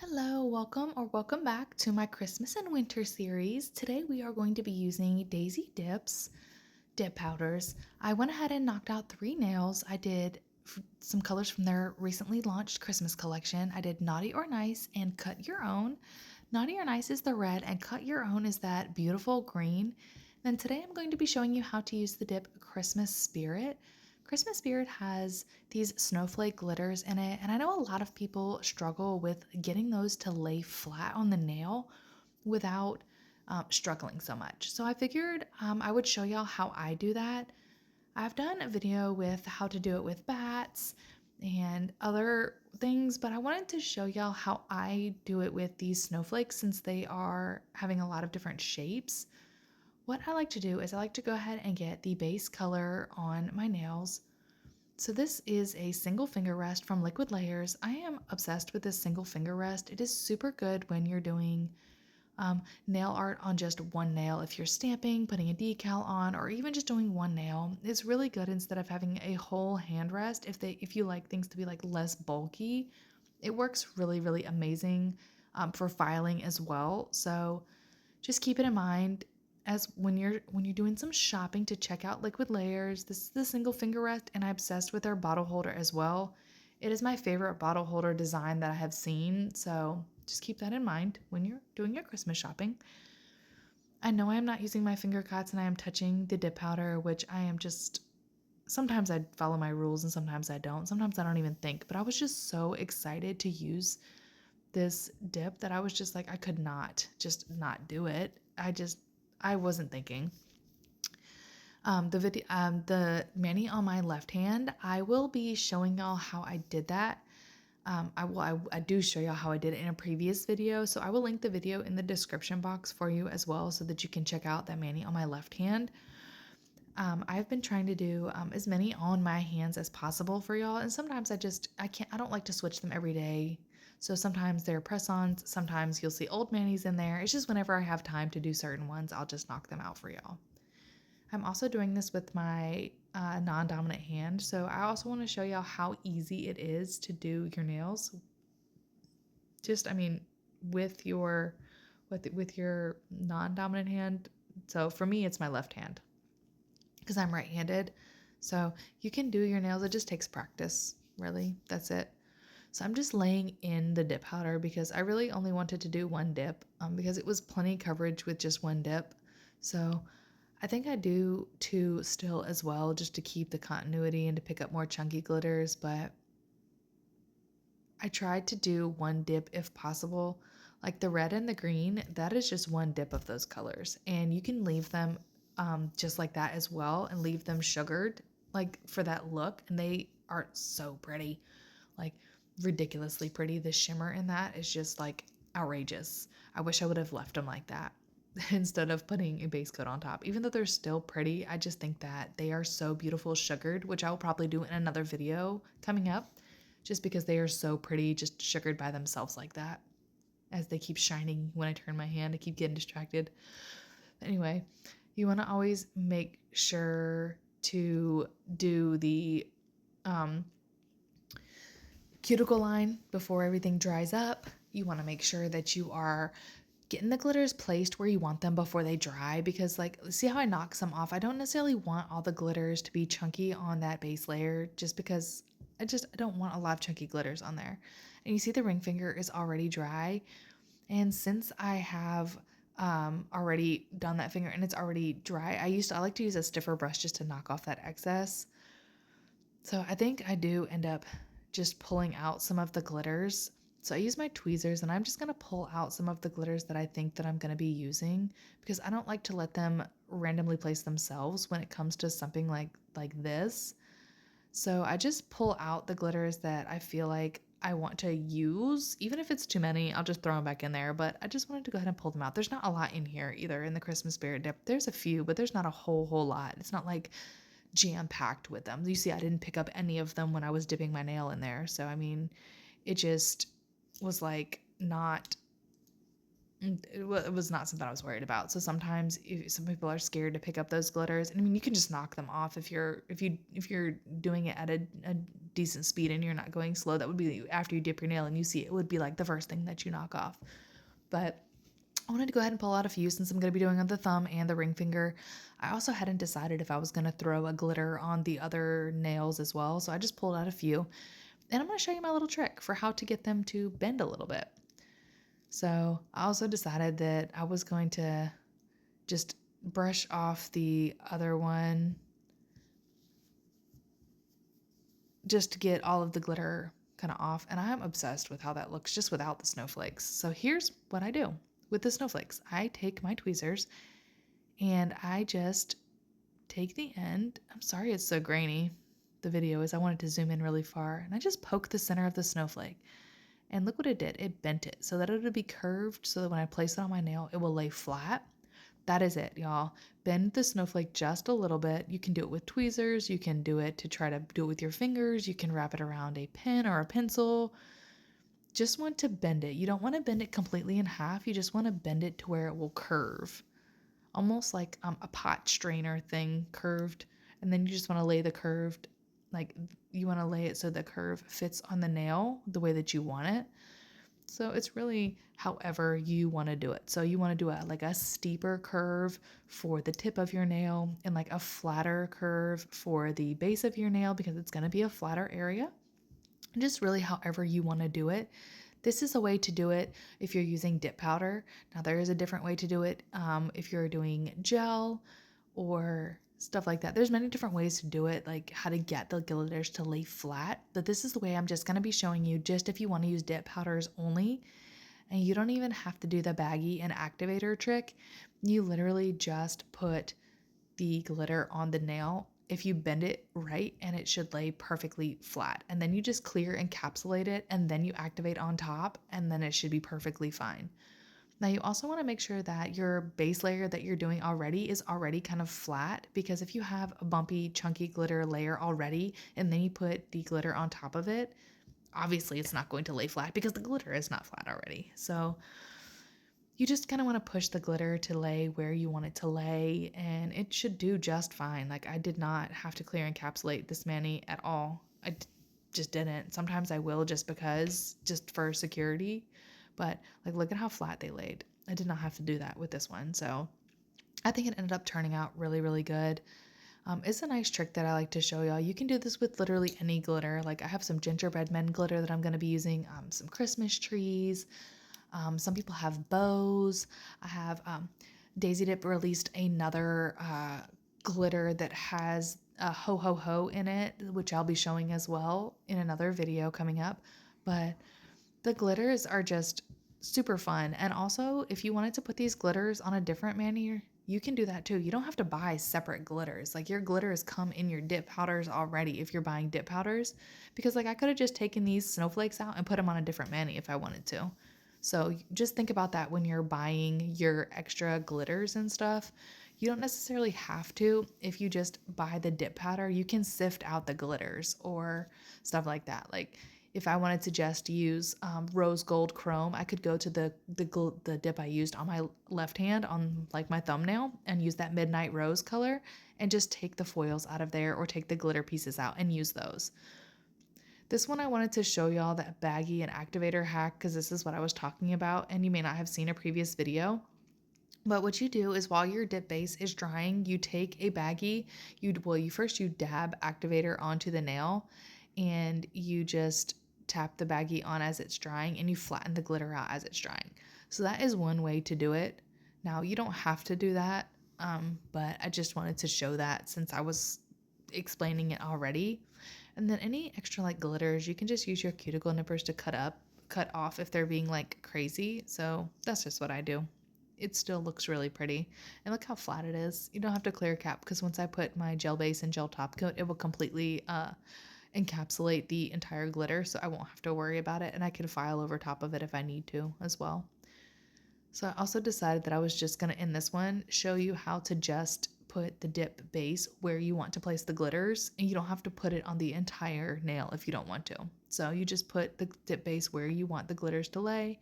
Hello, welcome back to my Christmas and winter series. Today we are going to be using Daisy Dips dip powders. I went ahead and knocked out 3 nails. I did some colors from their recently launched Christmas collection. I did Naughty or Nice and Cut Your Own. Naughty or Nice is the red and Cut Your Own is that beautiful green. Then today I'm going to be showing you how to use the dip Christmas Spirit. Christmas Spirit has these snowflake glitters in it, and I know a lot of people struggle with getting those to lay flat on the nail without struggling so much. So I figured I would show y'all how I do that. I've done a video with how to do it with bats and other things, but I wanted to show y'all how I do it with these snowflakes since they are having a lot of different shapes. What I like to do is I like to go ahead and get the base color on my nails. So this is a single finger rest from Liquid Layers. I am obsessed with this single finger rest. It is super good when you're doing nail art on just one nail. If you're stamping, putting a decal on, or even just doing one nail, it's really good instead of having a whole hand rest. If you like things to be like less bulky, it works really amazing for filing as well. So just keep it in mind as when you're doing some shopping to check out Liquid Layers. This is the single finger rest, and I'm obsessed with their bottle holder as well. It is my favorite bottle holder design that I have seen, so just keep that in mind when you're doing your Christmas shopping. I know I am not using my finger cuts and I am touching the dip powder, which I am just sometimes I follow my rules and sometimes I don't. Sometimes I don't even think, but I was just so excited to use this dip that I was just like I could not just not do it. I wasn't thinking. The mani on my left hand, I will be showing y'all how I did that. I do show y'all how I did it in a previous video, so I will link the video in the description box for you as well so that you can check out that mani on my left hand. I've been trying to do as many on my hands as possible for y'all, and sometimes I don't like to switch them every day. So sometimes they're press-ons, sometimes you'll see old manis in there. It's just whenever I have time to do certain ones, I'll just knock them out for y'all. I'm also doing this with my non-dominant hand, so I also want to show y'all how easy it is to do your nails. I mean, with your with your non-dominant hand. So for me, it's my left hand because I'm right-handed. So you can do your nails. It just takes practice, really. That's it. So I'm just laying in the dip powder because I really only wanted to do one dip because it was plenty coverage with just one dip. So I think I do two still as well just to keep the continuity and to pick up more chunky glitters, but I tried to do one dip if possible. Like the red and the green, that is just one dip of those colors. And you can leave them just like that as well and leave them sugared like for that look. And they are so pretty, like ridiculously pretty. The shimmer in that is just like outrageous. I wish I would have left them like that instead of putting a base coat on top. Even though they're still pretty, I just think that they are so beautiful sugared, which I will probably do in another video coming up just because they are so pretty just sugared by themselves like that. As they keep shining when I turn my hand, I keep getting distracted. Anyway, you want to always make sure to do the cuticle line before everything dries up. You want to make sure that you are getting the glitters placed where you want them before they dry because like see how I knock some off. I don't necessarily want all the glitters to be chunky on that base layer just because I don't want a lot of chunky glitters on there. And you see the ring finger is already dry, and since I have already done that finger and it's already dry, I like to use a stiffer brush just to knock off that excess. So I think I do end up just pulling out some of the glitters. So I use my tweezers and I'm just going to pull out some of the glitters that I think that I'm going to be using because I don't like to let them randomly place themselves when it comes to something like this. So I just pull out the glitters that I feel like I want to use. Even if it's too many, I'll just throw them back in there. But I just wanted to go ahead and pull them out. There's not a lot in here either in the Christmas Spirit dip. There's a few, but there's not a whole lot. It's not like jam-packed with them. You see, I didn't pick up any of them when I was dipping my nail in there. So, I mean, it just was like not it was not something I was worried about. So sometimes some people are scared to pick up those glitters, and I mean you can just knock them off if you're doing it at a decent speed and you're not going slow, that would be after you dip your nail and you see it would be like the first thing that you knock off. But I wanted to go ahead and pull out a few since I'm going to be doing on the thumb and the ring finger. I also hadn't decided if I was going to throw a glitter on the other nails as well, so I just pulled out a few. And I'm going to show you my little trick for how to get them to bend a little bit. So I also decided that I was going to just brush off the other one just to get all of the glitter kind of off. And I'm obsessed with how that looks just without the snowflakes. So here's what I do with the snowflakes. I take my tweezers and I just take the end. I'm sorry it's so grainy. The video is I wanted to zoom in really far. And I just poke the center of the snowflake. And look what it did. It bent it so that it would be curved so that when I place it on my nail, it will lay flat. That is it, y'all. Bend the snowflake just a little bit. You can do it with tweezers. You can do it to try to do it with your fingers. You can wrap it around a pen or a pencil. Just want to bend it. You don't want to bend it completely in half. You just want to bend it to where it will curve. Almost like a pot strainer thing curved. And then you just want to lay the curved, like you want to lay it so the curve fits on the nail the way that you want it. So it's really however you want to do it. So you want to do a steeper curve for the tip of your nail and like a flatter curve for the base of your nail because it's going to be a flatter area. Just really however you want to do it. This is a way to do it if you're using dip powder. Now there is a different way to do it if you're doing gel or stuff like that. There's many different ways to do it, like how to get the glitters to lay flat. But this is the way I'm just going to be showing you just if you want to use dip powders only. And you don't even have to do the baggy and activator trick. You literally just put the glitter on the nail if you bend it right and it should lay perfectly flat. And then you just clear encapsulate it and then you activate on top and then it should be perfectly fine. Now you also want to make sure that your base layer that you're doing already is already kind of flat because if you have a bumpy, chunky glitter layer already and then you put the glitter on top of it, obviously it's not going to lay flat because the glitter is not flat already. So you just kind of want to push the glitter to lay where you want it to lay, and it should do just fine. Like I did not have to clear encapsulate this mani at all. Just didn't. Sometimes I will just because, just for security, but like look at how flat they laid. I did not have to do that with this one. So I think it ended up turning out really, really good. It's a nice trick that I like to show y'all. You can do this with literally any glitter. Like I have some gingerbread men glitter that I'm going to be using, some Christmas trees. Some people have bows. I have Daisy Dip released another glitter that has a ho ho ho in it, which I'll be showing as well in another video coming up. But the glitters are just super fun. And also, if you wanted to put these glitters on a different mani, you can do that too. You don't have to buy separate glitters. Like your glitters come in your dip powders already if you're buying dip powders. Because like I could have just taken these snowflakes out and put them on a different mani if I wanted to. So just think about that when you're buying your extra glitters and stuff. You don't necessarily have to. If you just buy the dip powder, you can sift out the glitters or stuff like that. Like if I wanted to just use rose gold chrome, I could go to the dip I used on my left hand on like my thumbnail and use that midnight rose color and just take the foils out of there or take the glitter pieces out and use those. This one I wanted to show y'all that baggy and activator hack because this is what I was talking about and you may not have seen a previous video. But what you do is while your dip base is drying, you take a baggie, you dab activator onto the nail and you just tap the baggie on as it's drying and you flatten the glitter out as it's drying. So that is one way to do it. Now you don't have to do that, but I just wanted to show that since I was explaining it already. And then any extra like glitters, you can just use your cuticle nippers to cut off if they're being like crazy. So that's just what I do. It still looks really pretty. And look how flat it is. You don't have to clear cap because once I put my gel base and gel top coat, it will completely encapsulate the entire glitter. So I won't have to worry about it. And I can file over top of it if I need to as well. So I also decided that I was just going to, in this one, show you how to just put the dip base where you want to place the glitters, and you don't have to put it on the entire nail if you don't want to. So you just put the dip base where you want the glitters to lay,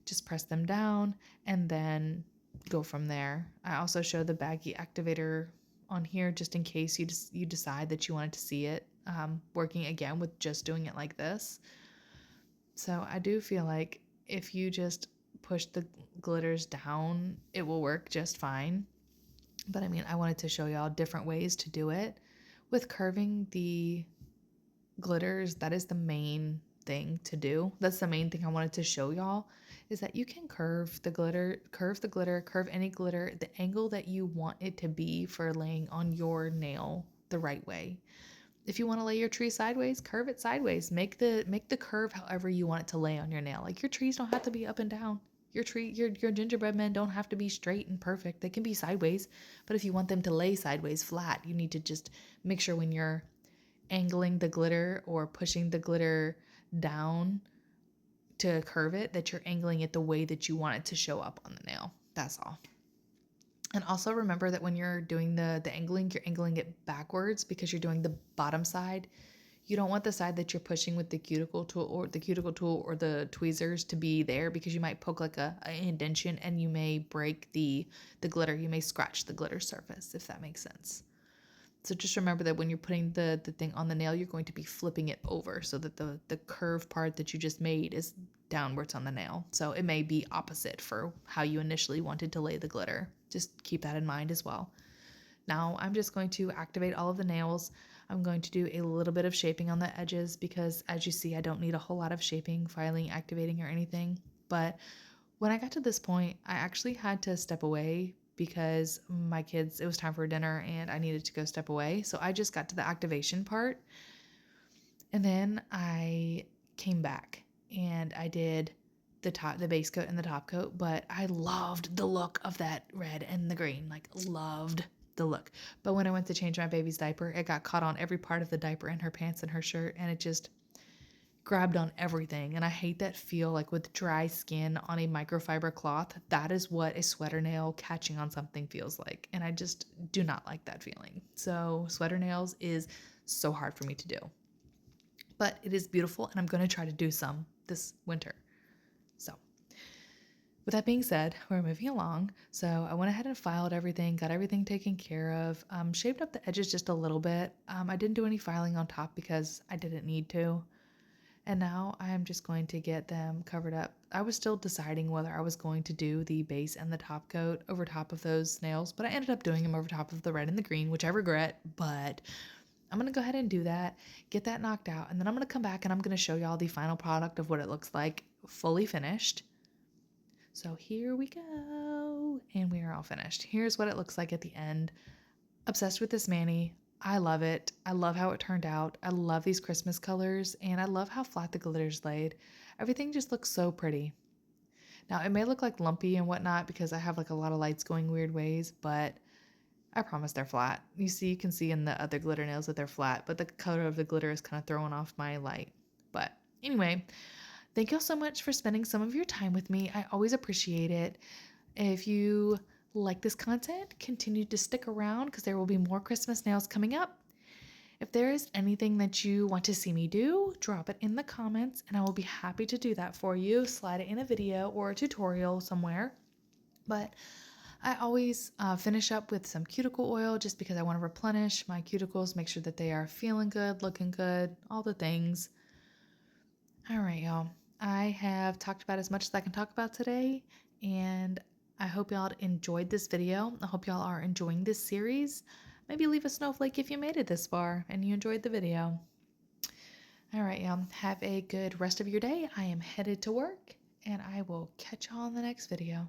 just press them down, and then go from there. I also show the baggy activator on here just in case you decide that you wanted to see it. working again with just doing it like this. So I do feel like if you just push the glitters down, it will work just fine. But I mean, I wanted to show y'all different ways to do it. With curving the glitters, that is the main thing to do. That's the main thing I wanted to show y'all, is that you can curve the glitter, curve any glitter, the angle that you want it to be for laying on your nail the right way. If you want to lay your tree sideways, curve it sideways. Make the curve however you want it to lay on your nail. Like, your trees don't have to be up and down. Your gingerbread men don't have to be straight and perfect. They can be sideways. But if you want them to lay sideways flat, you need to just make sure when you're angling the glitter or pushing the glitter down to curve it, that you're angling it the way that you want it to show up on the nail. That's all. And also remember that when you're doing the angling, you're angling it backwards because you're doing the bottom side. You don't want the side that you're pushing with the cuticle tool or the tweezers to be there, because you might poke like a indentation and you may break the glitter. You may scratch the glitter surface, if that makes sense. So just remember that when you're putting the thing on the nail, you're going to be flipping it over so that the curve part that you just made is downwards on the nail. So it may be opposite for how you initially wanted to lay the glitter. Just keep that in mind as well. Now I'm just going to activate all of the nails. I'm going to do a little bit of shaping on the edges because, as you see, I don't need a whole lot of shaping, filing, activating, or anything. But when I got to this point, I actually had to step away because it was time for dinner and I needed to go step away. So I just got to the activation part, and then I came back and I did the base coat and the top coat, but I loved the look of that red and the green, like loved the look. But when I went to change my baby's diaper, it got caught on every part of the diaper and her pants and her shirt, and it just grabbed on everything. And I hate that feel, like with dry skin on a microfiber cloth. That is what a sweater nail catching on something feels like, and I just do not like that feeling. So sweater nails is so hard for me to do, but it is beautiful, and I'm going to try to do some this winter. So with that being said, we're moving along. So I went ahead and filed everything, got everything taken care of, shaved up the edges just a little bit. I didn't do any filing on top because I didn't need to. And now I'm just going to get them covered up. I was still deciding whether I was going to do the base and the top coat over top of those nails, but I ended up doing them over top of the red and the green, which I regret, but I'm going to go ahead and do that, get that knocked out, and then I'm going to come back and I'm going to show y'all the final product of what it looks like fully finished. So here we go, and we are all finished. Here's what it looks like at the end. Obsessed with this mani. I love it. I love how it turned out. I love these Christmas colors, and I love how flat the glitter's laid. Everything just looks so pretty. Now, it may look like lumpy and whatnot because I have like a lot of lights going weird ways, but I promise they're flat. You can see in the other glitter nails that they're flat, but the color of the glitter is kind of throwing off my light. But anyway, thank y'all so much for spending some of your time with me. I always appreciate it. If you like this content, continue to stick around because there will be more Christmas nails coming up. If there is anything that you want to see me do, drop it in the comments and I will be happy to do that for you. Slide it in a video or a tutorial somewhere. But I always finish up with some cuticle oil just because I want to replenish my cuticles, make sure that they are feeling good, looking good, all the things. All right, y'all. I have talked about as much as I can talk about today, and I hope y'all enjoyed this video. I hope y'all are enjoying this series. Maybe leave a snowflake if you made it this far and you enjoyed the video. All right, y'all. Have a good rest of your day. I am headed to work, and I will catch y'all in the next video.